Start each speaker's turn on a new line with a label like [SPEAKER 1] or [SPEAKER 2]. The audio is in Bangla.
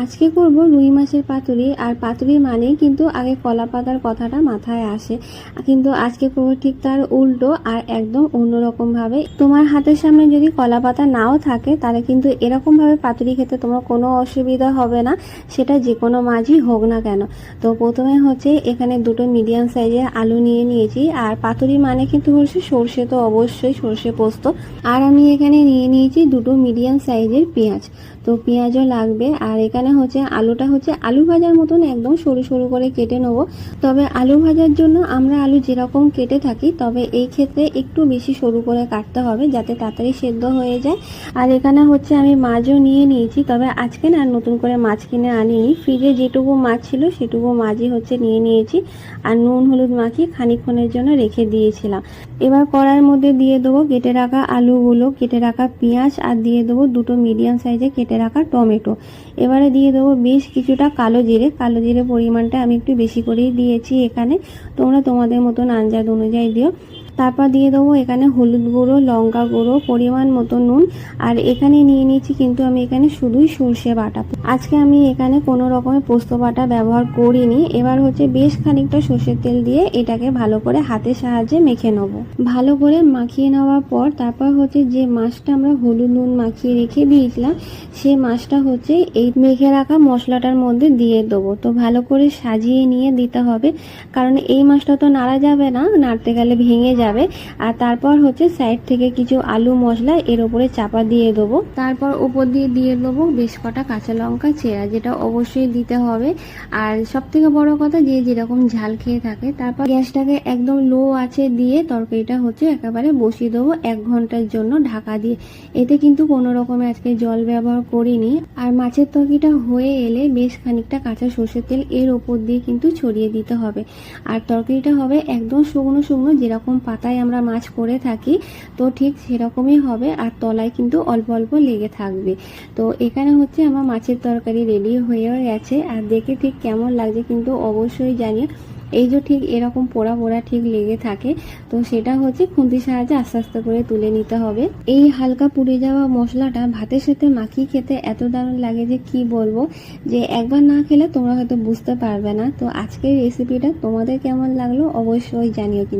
[SPEAKER 1] আজকে করব রুই মাছের পাতুরি। আর পাতুরি মানে কিন্তু আগে কলা পাতার কথাটা মাথায় আসে, কিন্তু আজকে করব ঠিক তার উল্টো আর একদম অন্যরকম ভাবে। তোমার হাতের সামনে যদি কলা পাতা নাও থাকে তাহলে কিন্তু এরকম ভাবে পাতুরি খেতে তোমার কোনো অসুবিধা হবে না, সেটা যে কোনো মাছই হোক না কেন। তো প্রথমে হচ্ছে এখানে দুটো মিডিয়াম সাইজের আলু নিয়ে নিয়েছি। আর পাতুরি মানে কিন্তু হচ্ছে সর্ষে, তো অবশ্যই সর্ষে পোস্ত। আর আমি এখানে নিয়ে নিয়েছি দুটো মিডিয়াম সাইজের পেঁয়াজ, তো পেঁয়াজও লাগবে। আর এখানে হচ্ছে আলুটা হচ্ছে আলু ভাজার মতন একদম সরু সরু করে কেটে নেব। তবে আলু ভাজার জন্য আমরা আলু যেরকম কেটে থাকি, তবে এই ক্ষেত্রে একটু বেশি সরু করে কাটতে হবে যাতে তাড়াতাড়ি সেদ্ধ হয়ে যায়। আর এখানে হচ্ছে আমি মাছও নিয়ে নিয়েছি, তবে আজকে না নতুন করে মাছ কিনে আনিনি, ফ্রিজে যেটুকু মাছ ছিল সেটুকু মাছই হচ্ছে নিয়ে নিয়েছি। আর নুন হলুদ মাখিয়ে খানিকক্ষণের জন্য রেখে দিয়েছিলাম। এবার কড়াইয়ের মধ্যে দিয়ে দেবো কেটে রাখা আলুগুলো, কেটে রাখা পেঁয়াজ, আর দিয়ে দেবো দুটো মিডিয়াম সাইজে কেটে রাখা টমেটো। এবারে দিয়ে দেবো বেশ কিছুটা কালো জিরে। কালো জিরে পরিমাণটা আমি একটু বেশি করেই দিয়েছি এখানে, তোমরা তোমাদের মতন আন্দাজ অনুযায়ী দিও। তারপর দিয়ে দেবো এখানে হলুদ গুঁড়ো, লঙ্কা গুঁড়ো, পরিমাণ মতো নুন। আর এখানে নিয়ে নিয়েছি কিন্তু আমি এখানে শুধুই সর্ষে বাটা, আজকে আমি এখানে কোনো রকমের পোস্ত বাটা ব্যবহার করিনি। এবার হচ্ছে বেশ খানিকটা সর্ষের তেল দিয়ে এটাকে ভালো করে হাতের সাহায্যে মেখে নেবো। ভালো করে মাখিয়ে নেওয়ার পর তারপর হচ্ছে যে মাছটা আমরা হলুদ নুন মাখিয়ে রেখে দিয়েছিলাম, সেই মাছটা হচ্ছে এই মেখে রাখা মশলাটার মধ্যে দিয়ে দেবো। তো ভালো করে সাজিয়ে নিয়ে দিতে হবে, কারণ এই মাছটা তো নাড়া যাবে না, নাড়তে গেলে ভেঙে যাবে। আর তারপর হচ্ছে সাইড থেকে কিছু আলু মশলা এর উপরে চাপা দিয়ে দেবো। তারপর উপর দিয়ে দিয়ে দেবো বেশ কটা কাঁচা লঙ্কা চেরা, যেটা অবশ্যই দিতে হবে। আর সব থেকে বড় কথা, যে যেরকম ঝাল খেয়ে থাকে। তারপর গ্যাসটাকে একদম লো আছে দিয়ে তরকারিটা হচ্ছে একেবারে বসিয়ে দেবো 1 ঘন্টার জন্য ঢাকা দিয়ে। এতে কিন্তু কোনো রকমের আজকে জল ব্যবহার করিনি। আর মাছের তরকারিটা হয়ে এলে বেশ খানিকটা কাঁচা সর্ষের তেল এর ওপর দিয়ে কিন্তু ছড়িয়ে দিতে হবে। আর তরকারিটা হবে একদম শুকনো শুকনো, যেরকম পাতায় আমরা মাছ করে থাকি তো ঠিক সেরকমই হবে। আর তলায় কিন্তু অল্প অল্প লেগে থাকবে। তো এখানে হচ্ছে আমার মাছের তরকারি রেডি হয়ে গেছে। আর দেখে ঠিক কেমন লাগছে কিন্তু অবশ্যই জানিও। এই যে ঠিক এরকম পোড়া পোড়া ঠিক লেগে থাকে, তো সেটা হচ্ছে খুন্তির সাহায্যে আস্তে আস্তে করে তুলে নিতে হবে। এই হালকা পুড়ে যাওয়া মশলাটা ভাতের সাথে মাখিয়ে খেতে এত দারুণ লাগে যে কি বলবো, যে একবার না খেলে তোমরা হয়তো বুঝতে পারবে না। তো আজকের রেসিপিটা তোমাদের কেমন লাগলো অবশ্যই জানিও কিন্তু।